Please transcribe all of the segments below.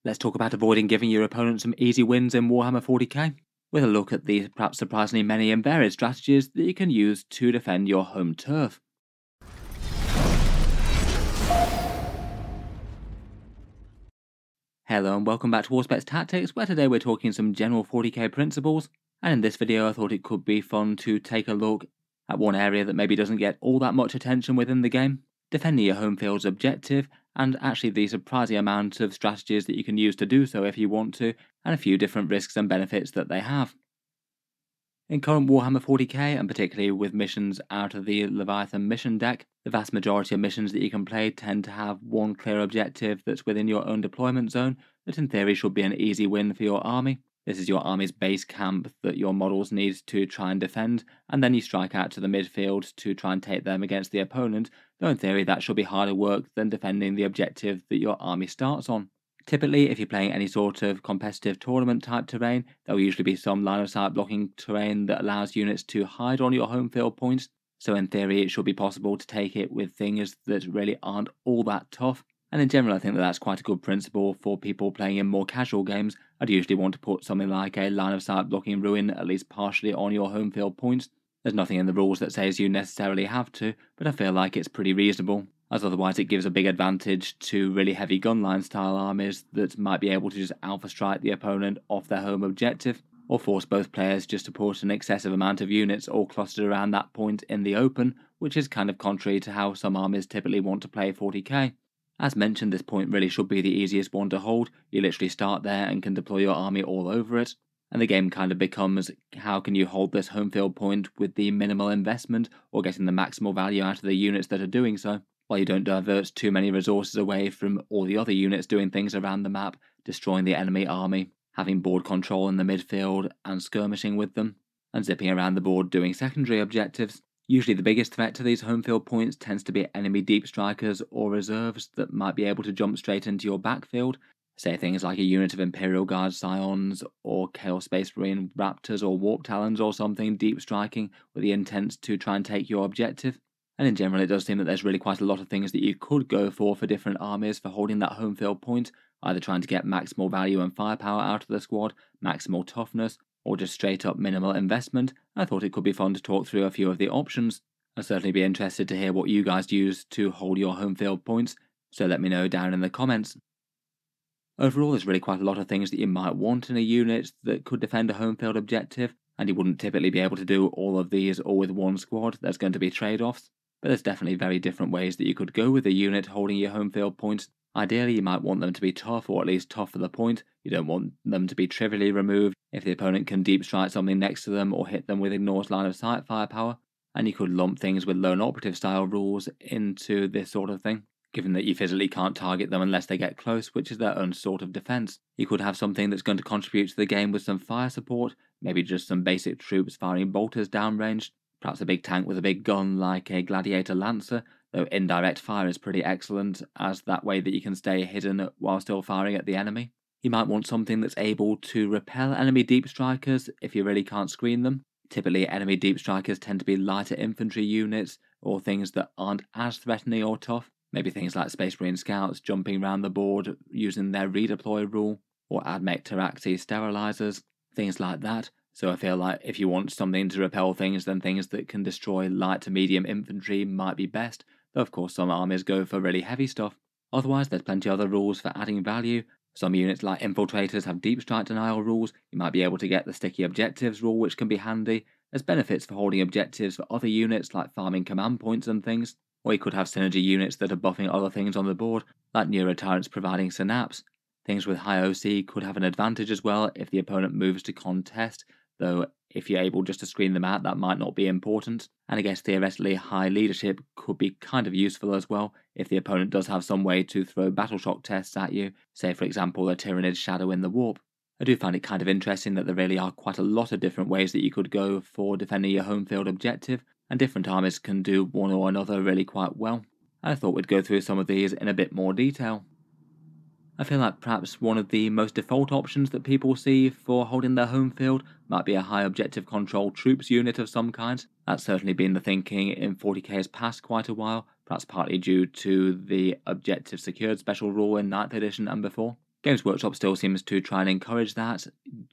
Let's talk about avoiding giving your opponent some easy wins in Warhammer 40k, with a look at the perhaps surprisingly many and varied strategies that you can use to defend your home turf. Hello and welcome back to Auspex Tactics, where today we're talking some general 40k principles, and in this video I thought it could be fun to take a look at one area that maybe doesn't get all that much attention within the game, defending your home field's objective, and actually the surprising amount of strategies that you can use to do so if you want to, and a few different risks and benefits that they have. In current Warhammer 40k, and particularly with missions out of the Leviathan mission deck, the vast majority of missions that you can play tend to have one clear objective that's within your own deployment zone that in theory should be an easy win for your army. This is your army's base camp that your models need to try and defend, and then you strike out to the midfield to try and take them against the opponent, though in theory that should be harder work than defending the objective that your army starts on. Typically, if you're playing any sort of competitive tournament type terrain, there will usually be some line of sight blocking terrain that allows units to hide on your home field points, so in theory it should be possible to take it with things that really aren't all that tough. And in general I think that that's quite a good principle for people playing in more casual games. I'd usually want to put something like a line of sight blocking ruin at least partially on your home field points. There's nothing in the rules that says you necessarily have to, but I feel like it's pretty reasonable, as otherwise it gives a big advantage to really heavy gunline style armies that might be able to just alpha strike the opponent off their home objective, or force both players just to put an excessive amount of units all clustered around that point in the open, which is kind of contrary to how some armies typically want to play 40k. As mentioned, this point really should be the easiest one to hold. You literally start there and can deploy your army all over it, and the game kind of becomes how can you hold this home field point with the minimal investment or getting the maximal value out of the units that are doing so, while you don't divert too many resources away from all the other units doing things around the map, destroying the enemy army, having board control in the midfield and skirmishing with them, and zipping around the board doing secondary objectives. Usually the biggest threat to these home field points tends to be enemy deep strikers or reserves that might be able to jump straight into your backfield, say things like a unit of Imperial Guard Scions or Chaos Space Marine Raptors or Warp Talons or something deep striking with the intent to try and take your objective. And in general it does seem that there's really quite a lot of things that you could go for different armies for holding that home field point, either trying to get maximal value and firepower out of the squad, maximal toughness, or just straight up minimal investment. I thought it could be fun to talk through a few of the options. I'd certainly be interested to hear what you guys use to hold your home field points, so let me know down in the comments. Overall, there's really quite a lot of things that you might want in a unit that could defend a home field objective, and you wouldn't typically be able to do all of these all with one squad. There's going to be trade-offs, but there's definitely very different ways that you could go with a unit holding your home field points. Ideally, you might want them to be tough, or at least tough for the point. You don't want them to be trivially removed if the opponent can deep strike something next to them or hit them with ignores line of sight firepower, and you could lump things with lone operative style rules into this sort of thing, given that you physically can't target them unless they get close, which is their own sort of defense. You could have something that's going to contribute to the game with some fire support, maybe just some basic troops firing bolters downrange, perhaps a big tank with a big gun like a Gladiator Lancer, though Indirect Fire is pretty excellent as that way that you can stay hidden while still firing at the enemy. You might want something that's able to repel enemy deep strikers if you really can't screen them. Typically enemy deep strikers tend to be lighter infantry units or things that aren't as threatening or tough. Maybe things like Space Marine Scouts jumping around the board using their redeploy rule, or Admech Taraxi Sterilizers, things like that. So I feel like if you want something to repel things, then things that can destroy light to medium infantry might be best, though of course some armies go for really heavy stuff. Otherwise there's plenty of other rules for adding value. Some units like Infiltrators have deep strike denial rules. You might be able to get the sticky objectives rule, which can be handy. There's benefits for holding objectives for other units like farming command points and things. Or you could have synergy units that are buffing other things on the board, like Neurotyrants providing synapse. Things with high OC could have an advantage as well if the opponent moves to contest, though if you're able just to screen them out that might not be important. And I guess theoretically high leadership could be kind of useful as well if the opponent does have some way to throw battle shock tests at you, say for example a Tyrannid Shadow in the Warp. I do find it kind of interesting that there really are quite a lot of different ways that you could go for defending your home field objective, and different armies can do one or another really quite well. I thought we'd go through some of these in a bit more detail. I feel like perhaps one of the most default options that people see for holding their home field might be a high objective control troops unit of some kind. That's certainly been the thinking in 40k's past quite a while, perhaps partly due to the objective secured special rule in 9th edition and before. Games Workshop still seems to try and encourage that,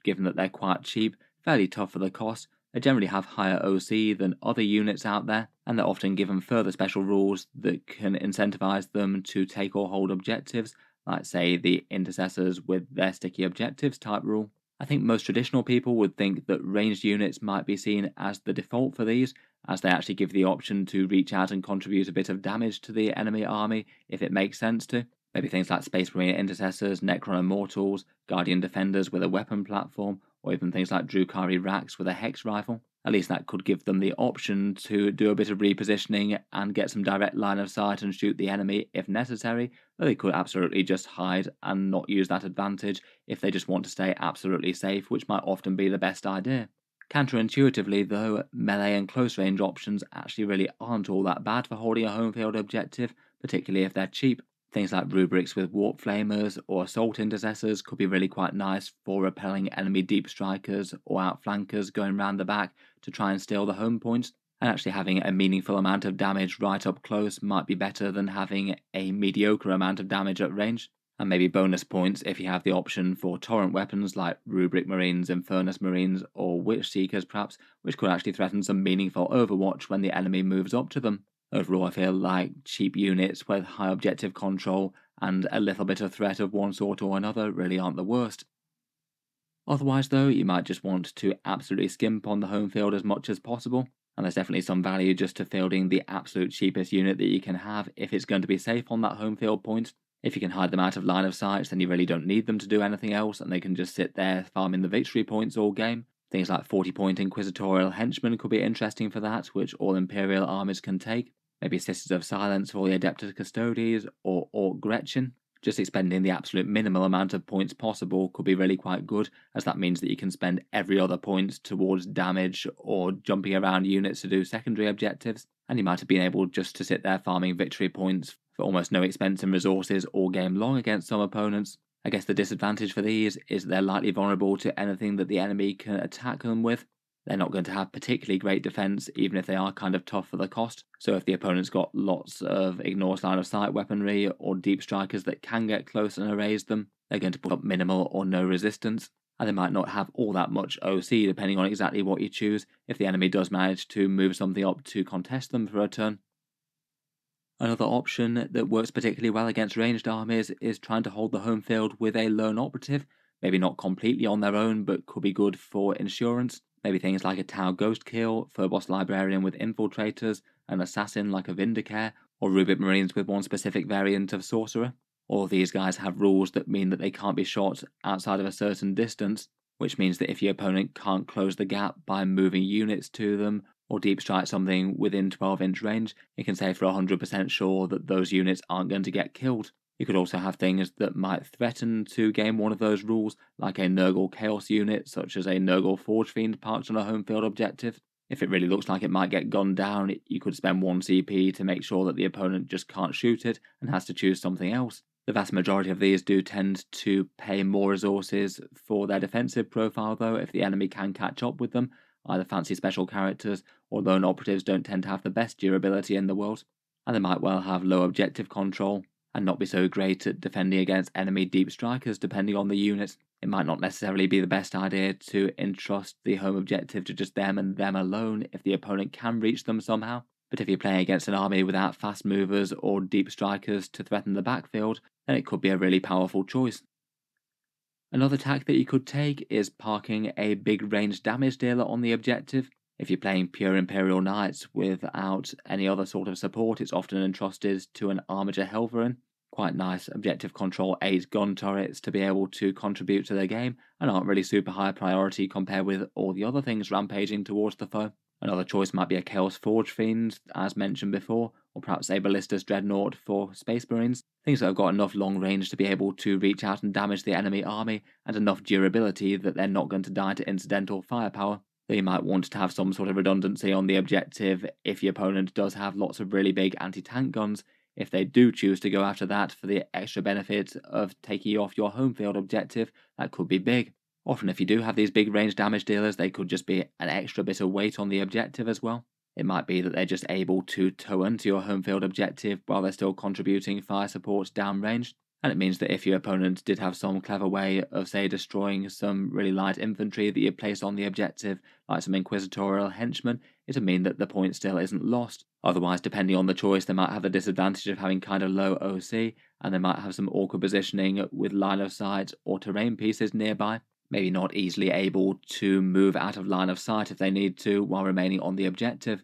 given that they're quite cheap, fairly tough for the cost. They generally have higher OC than other units out there, and they're often given further special rules that can incentivize them to take or hold objectives, like say the Intercessors with their sticky objectives type rule. I think most traditional people would think that ranged units might be seen as the default for these, as they actually give the option to reach out and contribute a bit of damage to the enemy army if it makes sense to. Maybe things like Space Marine Intercessors, Necron Immortals, Guardian Defenders with a weapon platform, or even things like Drukhari Racks with a Hex Rifle. At least that could give them the option to do a bit of repositioning and get some direct line of sight and shoot the enemy if necessary, though they could absolutely just hide and not use that advantage if they just want to stay absolutely safe, which might often be the best idea. Counterintuitively though, melee and close range options actually really aren't all that bad for holding a home field objective, particularly if they're cheap. Things like rubrics with warp flamers or assault intercessors could be really quite nice for repelling enemy deep strikers or outflankers going round the back to try and steal the home points, and actually having a meaningful amount of damage right up close might be better than having a mediocre amount of damage at range. And maybe bonus points if you have the option for torrent weapons like Rubric Marines, Infernus Marines, or Witch Seekers perhaps, which could actually threaten some meaningful overwatch when the enemy moves up to them. Overall, I feel like cheap units with high objective control and a little bit of threat of one sort or another really aren't the worst. Otherwise though, you might just want to absolutely skimp on the home field as much as possible, and there's definitely some value just to fielding the absolute cheapest unit that you can have if it's going to be safe on that home field point. If you can hide them out of line of sight, then you really don't need them to do anything else, and they can just sit there farming the victory points all game. Things like 40-point Inquisitorial Henchmen could be interesting for that, which all Imperial armies can take. Maybe Sisters of Silence for the Adeptus Custodes, or Orc Gretchen. Just expending the absolute minimal amount of points possible could be really quite good, as that means that you can spend every other point towards damage or jumping around units to do secondary objectives, and you might have been able just to sit there farming victory points for almost no expense in resources all game long against some opponents. I guess the disadvantage for these is they're lightly vulnerable to anything that the enemy can attack them with. They're not going to have particularly great defense, even if they are kind of tough for the cost. So if the opponent's got lots of ignore line of sight weaponry or deep strikers that can get close and erase them, they're going to put up minimal or no resistance, and they might not have all that much OC depending on exactly what you choose if the enemy does manage to move something up to contest them for a turn. Another option that works particularly well against ranged armies is trying to hold the home field with a lone operative, maybe not completely on their own but could be good for insurance. Maybe things like a Tau Ghost Kill, Phobos Librarian with Infiltrators, an Assassin like a Vindicare, or Rubric Marines with one specific variant of Sorcerer. All of these guys have rules that mean that they can't be shot outside of a certain distance, which means that if your opponent can't close the gap by moving units to them, or deep strike something within 12-inch range, you can say for 100% sure that those units aren't going to get killed. You could also have things that might threaten to game one of those rules, like a Nurgle Chaos unit, such as a Nurgle Forge Fiend parked on a home field objective. If it really looks like it might get gunned down, you could spend 1 CP to make sure that the opponent just can't shoot it and has to choose something else. The vast majority of these do tend to pay more resources for their defensive profile though if the enemy can catch up with them. Either fancy special characters or lone operatives don't tend to have the best durability in the world, and they might well have low objective control and not be so great at defending against enemy deep strikers depending on the unit. It might not necessarily be the best idea to entrust the home objective to just them and them alone if the opponent can reach them somehow, but if you're playing against an army without fast movers or deep strikers to threaten the backfield, then it could be a really powerful choice. Another tack that you could take is parking a big ranged damage dealer on the objective. If you're playing pure Imperial Knights without any other sort of support, it's often entrusted to an Armiger Helverin. Quite nice objective control 8 gun turrets to be able to contribute to the game and aren't really super high priority compared with all the other things rampaging towards the foe. Another choice might be a Chaos Forge Fiend, as mentioned before, or perhaps a Ballistus Dreadnought for Space Marines. Things that have got enough long range to be able to reach out and damage the enemy army, and enough durability that they're not going to die to incidental firepower. Though you might want to have some sort of redundancy on the objective if your opponent does have lots of really big anti-tank guns, if they do choose to go after that for the extra benefit of taking you off your home field objective, that could be big. Often if you do have these big range damage dealers, they could just be an extra bit of weight on the objective as well. It might be that they're just able to tow into your home field objective while they're still contributing fire support downrange. And it means that if your opponent did have some clever way of, say, destroying some really light infantry that you placed on the objective, like some inquisitorial henchmen, it would mean that the point still isn't lost. Otherwise, depending on the choice, they might have the disadvantage of having kind of low OC, and they might have some awkward positioning with line of sight or terrain pieces nearby, maybe not easily able to move out of line of sight if they need to while remaining on the objective.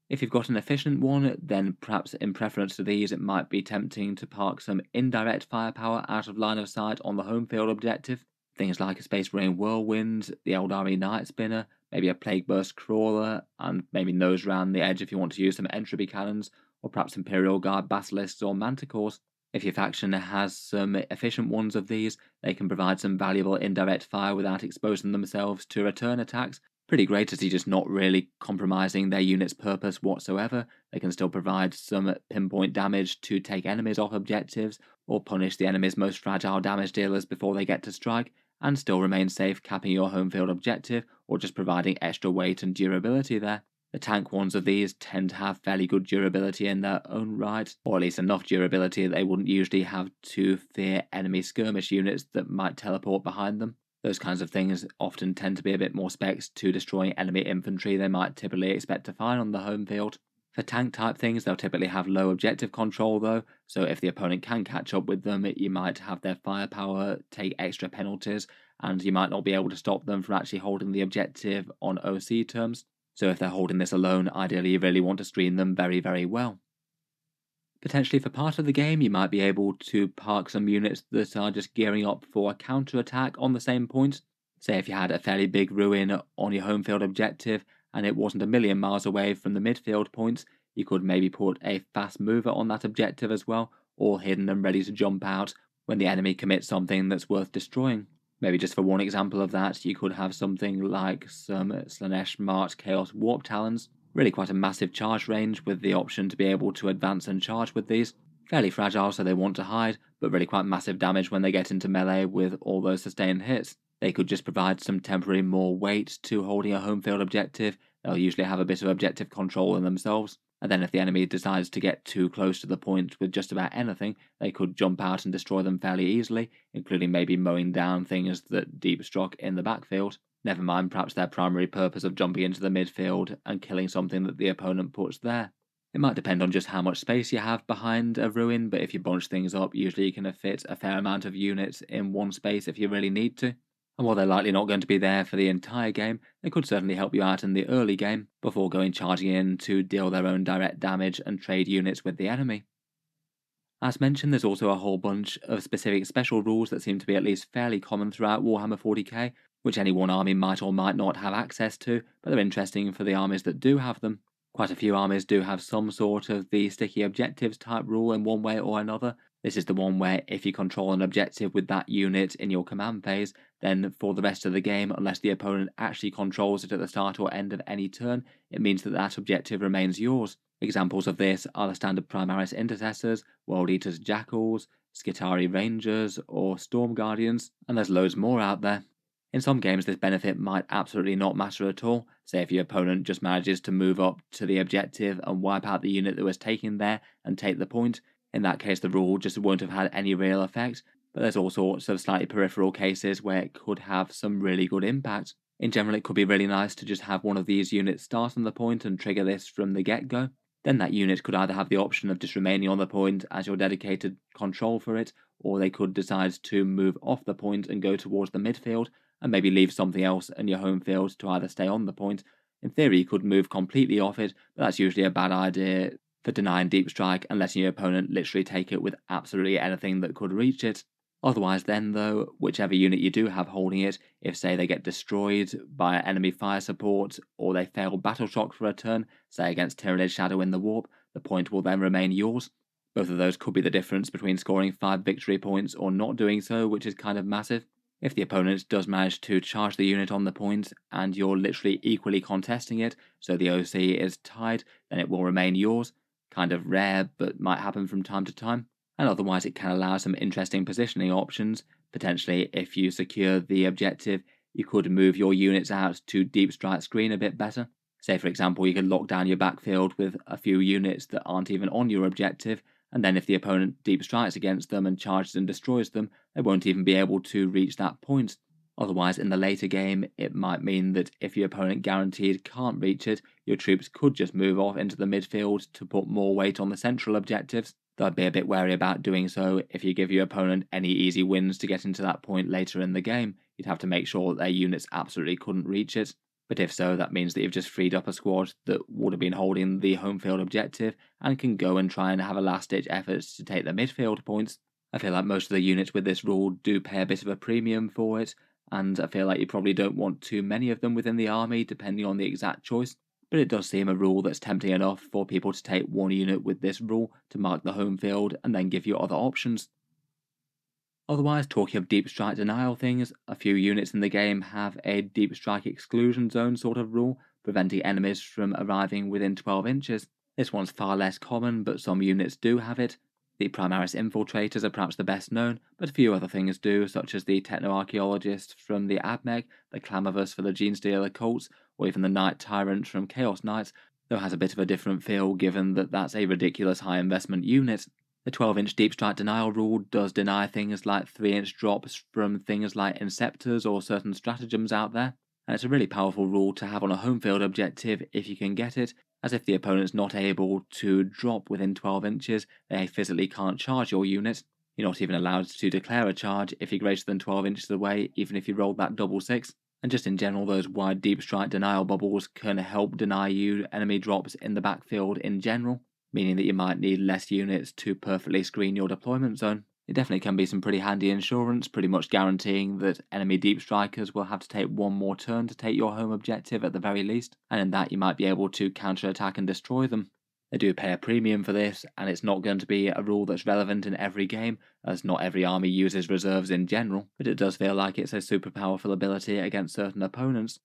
If you've got an efficient one, then perhaps in preference to these it might be tempting to park some indirect firepower out of line of sight on the home field objective. Things like a Space Marine Whirlwind, the Eldari Night Spinner, maybe a Plague Burst Crawler, and maybe nose round the edge if you want to use some entropy cannons, or perhaps Imperial Guard Basilisks or Manticores. If your faction has some efficient ones of these, they can provide some valuable indirect fire without exposing themselves to return attacks. Pretty great to see, just not really compromising their unit's purpose whatsoever. They can still provide some pinpoint damage to take enemies off objectives, or punish the enemy's most fragile damage dealers before they get to strike, and still remain safe capping your home field objective, or just providing extra weight and durability there. The tank ones of these tend to have fairly good durability in their own right, or at least enough durability that they wouldn't usually have to fear enemy skirmish units that might teleport behind them. Those kinds of things often tend to be a bit more specs to destroying enemy infantry they might typically expect to find on the home field. For tank type things, they'll typically have low objective control though, so if the opponent can catch up with them, you might have their firepower take extra penalties, and you might not be able to stop them from actually holding the objective on OC terms. So if they're holding this alone, ideally you really want to screen them very, very well. Potentially for part of the game, you might be able to park some units that are just gearing up for a counterattack on the same point. Say if you had a fairly big ruin on your home field objective and it wasn't a million miles away from the midfield points, you could maybe put a fast mover on that objective as well, all hidden and ready to jump out when the enemy commits something that's worth destroying. Maybe just for one example of that, you could have something like some Slanesh March Chaos Warp Talons. Really quite a massive charge range with the option to be able to advance and charge with these. Fairly fragile so they want to hide, but really quite massive damage when they get into melee with all those sustained hits. They could just provide some temporary more weight to holding a home field objective. They'll usually have a bit of objective control in themselves, and then if the enemy decides to get too close to the point with just about anything, they could jump out and destroy them fairly easily, including maybe mowing down things that deep struck in the backfield. Never mind perhaps their primary purpose of jumping into the midfield and killing something that the opponent puts there. It might depend on just how much space you have behind a ruin, but if you bunch things up, usually you can fit a fair amount of units in one space if you really need to. And while they're likely not going to be there for the entire game, they could certainly help you out in the early game, before going charging in to deal their own direct damage and trade units with the enemy. As mentioned, there's also a whole bunch of specific special rules that seem to be at least fairly common throughout Warhammer 40k, which any one army might or might not have access to, but they're interesting for the armies that do have them. Quite a few armies do have some sort of the sticky objectives type rule in one way or another. This is the one where if you control an objective with that unit in your command phase, then for the rest of the game, unless the opponent actually controls it at the start or end of any turn, it means that that objective remains yours. Examples of this are the standard Primaris Intercessors, World Eaters Jackals, Skitarii Rangers, or Storm Guardians, and there's loads more out there. In some games this benefit might absolutely not matter at all, say if your opponent just manages to move up to the objective and wipe out the unit that was taken there and take the point. In that case the rule just won't have had any real effect, but there's all sorts of slightly peripheral cases where it could have some really good impact. In general it could be really nice to just have one of these units start on the point and trigger this from the get-go. Then that unit could either have the option of just remaining on the point as your dedicated control for it, or they could decide to move off the point and go towards the midfield, and maybe leave something else in your home field to either stay on the point. In theory you could move completely off it, but that's usually a bad idea for denying deep strike and letting your opponent literally take it with absolutely anything that could reach it. Otherwise then though, whichever unit you do have holding it, if say they get destroyed by enemy fire support, or they fail battle shock for a turn, say against Tyrannid Shadow in the Warp, the point will then remain yours. Both of those could be the difference between scoring 5 victory points or not doing so, which is kind of massive. If the opponent does manage to charge the unit on the point and you're literally equally contesting it, so the OC is tied, then it will remain yours. Kind of rare, but might happen from time to time. And otherwise it can allow some interesting positioning options. Potentially, if you secure the objective, you could move your units out to deep strike screen a bit better. Say for example, you could lock down your backfield with a few units that aren't even on your objective, and then if the opponent deep strikes against them and charges and destroys them, they won't even be able to reach that point. Otherwise, in the later game, it might mean that if your opponent guaranteed can't reach it, your troops could just move off into the midfield to put more weight on the central objectives. Though I'd be a bit wary about doing so if you give your opponent any easy wins to get into that point later in the game. You'd have to make sure that their units absolutely couldn't reach it. But if so, that means that you've just freed up a squad that would have been holding the home field objective and can go and try and have a last-ditch effort to take the midfield points. I feel like most of the units with this rule do pay a bit of a premium for it, and I feel like you probably don't want too many of them within the army depending on the exact choice. But it does seem a rule that's tempting enough for people to take one unit with this rule to mark the home field and then give you other options. Otherwise, talking of deep strike denial things, a few units in the game have a deep strike exclusion zone sort of rule, preventing enemies from arriving within 12 inches. This one's far less common, but some units do have it. The Primaris Infiltrators are perhaps the best known, but a few other things do, such as the Techno-Archaeologist from the Admech, the Clamavus for the Genestealer Cults, or even the Night Tyrant from Chaos Knights, though it has a bit of a different feel given that that's a ridiculous high investment unit. The 12-inch deep strike denial rule does deny things like 3-inch drops from things like Inceptors or certain stratagems out there, and it's a really powerful rule to have on a home field objective if you can get it, as if the opponent's not able to drop within 12 inches, they physically can't charge your unit. You're not even allowed to declare a charge if you're greater than 12 inches away, even if you rolled that double 6. And just in general, those wide deep strike denial bubbles can help deny you enemy drops in the backfield in general, meaning that you might need less units to perfectly screen your deployment zone. It definitely can be some pretty handy insurance, pretty much guaranteeing that enemy deep strikers will have to take one more turn to take your home objective at the very least, and in that you might be able to counterattack and destroy them. They do pay a premium for this, and it's not going to be a rule that's relevant in every game, as not every army uses reserves in general, but it does feel like it's a super powerful ability against certain opponents.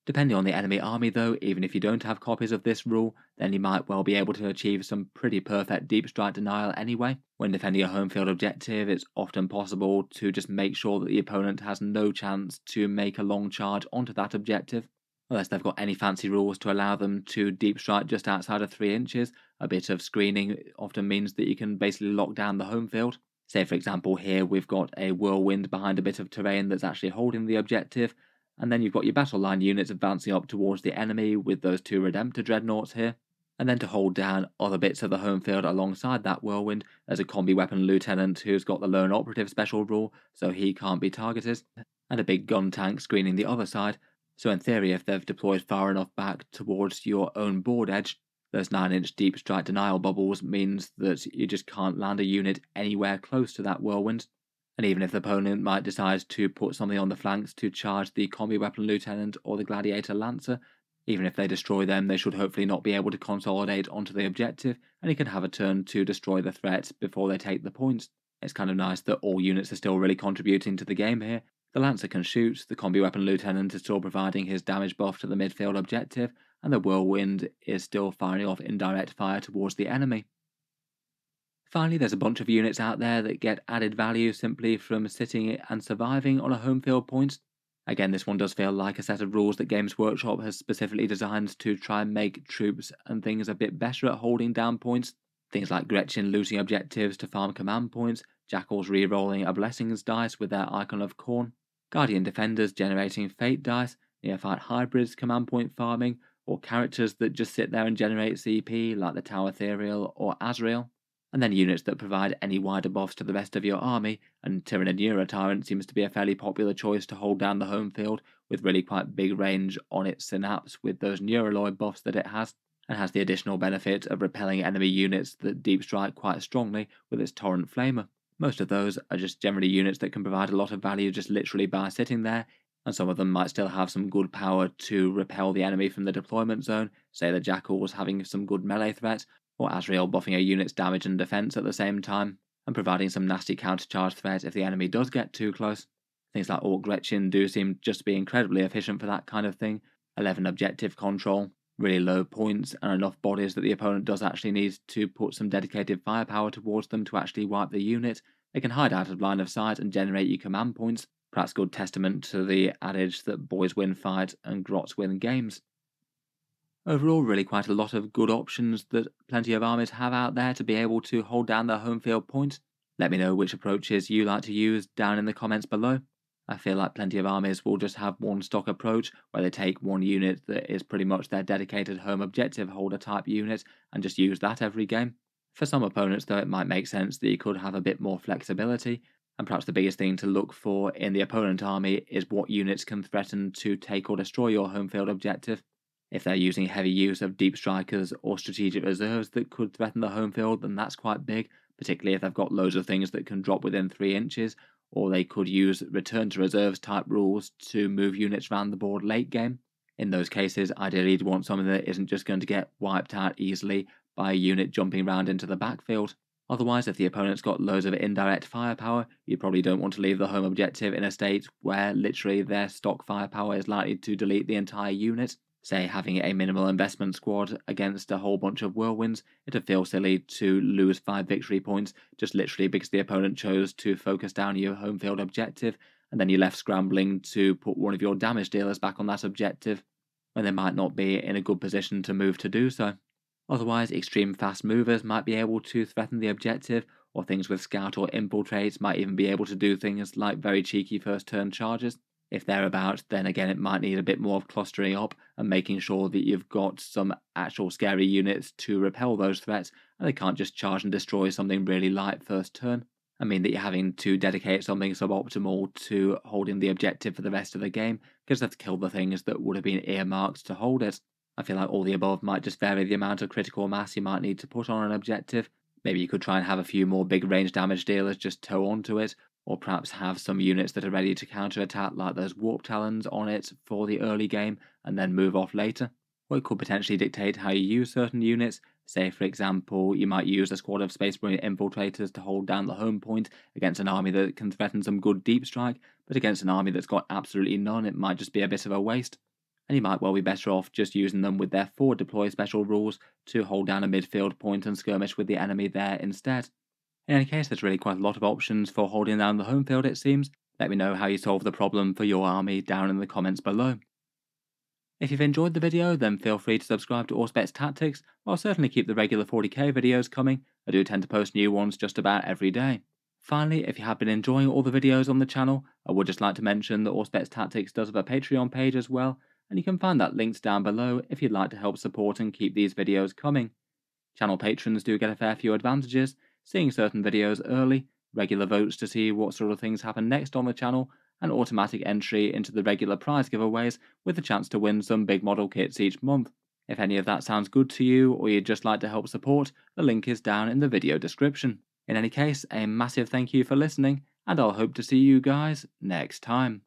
Depending on the enemy army though, even if you don't have copies of this rule, then you might well be able to achieve some pretty perfect deep strike denial anyway. When defending a home field objective, it's often possible to just make sure that the opponent has no chance to make a long charge onto that objective. Unless they've got any fancy rules to allow them to deep strike just outside of 3 inches, a bit of screening often means that you can basically lock down the home field. Say for example here we've got a whirlwind behind a bit of terrain that's actually holding the objective, and then you've got your battle line units advancing up towards the enemy with those 2 Redemptor Dreadnoughts here. And then to hold down other bits of the home field alongside that whirlwind, there's a combi weapon lieutenant who's got the lone operative special rule, so he can't be targeted, and a big gun tank screening the other side. So in theory, if they've deployed far enough back towards your own board edge, those 9-inch deep strike denial bubbles means that you just can't land a unit anywhere close to that whirlwind. And even if the opponent might decide to put something on the flanks to charge the combi weapon lieutenant or the gladiator lancer, even if they destroy them, they should hopefully not be able to consolidate onto the objective, and you can have a turn to destroy the threat before they take the points. It's kind of nice that all units are still really contributing to the game here. The lancer can shoot, the combi weapon lieutenant is still providing his damage buff to the midfield objective, and the whirlwind is still firing off indirect fire towards the enemy. Finally, there's a bunch of units out there that get added value simply from sitting and surviving on a home field point. Again, this one does feel like a set of rules that Games Workshop has specifically designed to try and make troops and things a bit better at holding down points. Things like Gretchen losing objectives to farm command points, Jackals re-rolling a Blessings dice with their Icon of Corn, Guardian Defenders generating Fate dice, Neophyte Hybrids command point farming, or characters that just sit there and generate CP like the Tower Ethereal or Azrael. And then units that provide any wider buffs to the rest of your army, and Tyrannid Tyrant seems to be a fairly popular choice to hold down the home field, with really quite big range on its synapse with those Neuraloid buffs that it has, and has the additional benefit of repelling enemy units that deep strike quite strongly with its Torrent Flamer. Most of those are just generally units that can provide a lot of value just literally by sitting there, and some of them might still have some good power to repel the enemy from the deployment zone, say the Jackals having some good melee threat, or Azrael buffing a unit's damage and defense at the same time, and providing some nasty countercharge threat if the enemy does get too close. Things like Orc Gretchen do seem just to be incredibly efficient for that kind of thing. 11 objective control, really low points, and enough bodies that the opponent does actually need to put some dedicated firepower towards them to actually wipe the unit. They can hide out of line of sight and generate you command points, perhaps good testament to the adage that boys win fight and grots win games. Overall, really quite a lot of good options that plenty of armies have out there to be able to hold down their home field points. Let me know which approaches you like to use down in the comments below. I feel like plenty of armies will just have one stock approach where they take one unit that is pretty much their dedicated home objective holder type unit and just use that every game. For some opponents though, it might make sense that you could have a bit more flexibility, and perhaps the biggest thing to look for in the opponent army is what units can threaten to take or destroy your home field objective. If they're using heavy use of deep strikers or strategic reserves that could threaten the home field, then that's quite big, particularly if they've got loads of things that can drop within 3 inches, or they could use return to reserves type rules to move units around the board late game. In those cases, ideally you'd want something that isn't just going to get wiped out easily by a unit jumping around into the backfield. Otherwise, if the opponent's got loads of indirect firepower, you probably don't want to leave the home objective in a state where literally their stock firepower is likely to delete the entire unit. Say having a minimal investment squad against a whole bunch of whirlwinds, it'd feel silly to lose 5 victory points just literally because the opponent chose to focus down your home field objective, and then you're left scrambling to put one of your damage dealers back on that objective when they might not be in a good position to move to do so. Otherwise, extreme fast movers might be able to threaten the objective, or things with scout or infiltrates might even be able to do things like very cheeky first turn charges. If they're about, then again it might need a bit more of clustering up and making sure that you've got some actual scary units to repel those threats, and they can't just charge and destroy something really light first turn. I mean that you're having to dedicate something suboptimal to holding the objective for the rest of the game, because they have to kill the things that would have been earmarked to hold it. I feel like all the above might just vary the amount of critical mass you might need to put on an objective. Maybe you could try and have a few more big range damage dealers just tow onto it, or perhaps have some units that are ready to counterattack like those warp talons on it for the early game and then move off later. Or it could potentially dictate how you use certain units. Say for example, you might use a squad of Space Marine infiltrators to hold down the home point against an army that can threaten some good deep strike, but against an army that's got absolutely none it might just be a bit of a waste. And you might well be better off just using them with their forward deploy special rules to hold down a midfield point and skirmish with the enemy there instead. In any case, there's really quite a lot of options for holding down the home field it seems. Let me know how you solve the problem for your army down in the comments below. If you've enjoyed the video, then feel free to subscribe to Auspex Tactics. I'll certainly keep the regular 40k videos coming. I do tend to post new ones just about every day. Finally, if you have been enjoying all the videos on the channel, I would just like to mention that Auspex Tactics does have a Patreon page as well, and you can find that linked down below if you'd like to help support and keep these videos coming. Channel patrons do get a fair few advantages, seeing certain videos early, regular votes to see what sort of things happen next on the channel, and automatic entry into the regular prize giveaways with the chance to win some big model kits each month. If any of that sounds good to you, or you'd just like to help support, the link is down in the video description. In any case, a massive thank you for listening, and I'll hope to see you guys next time.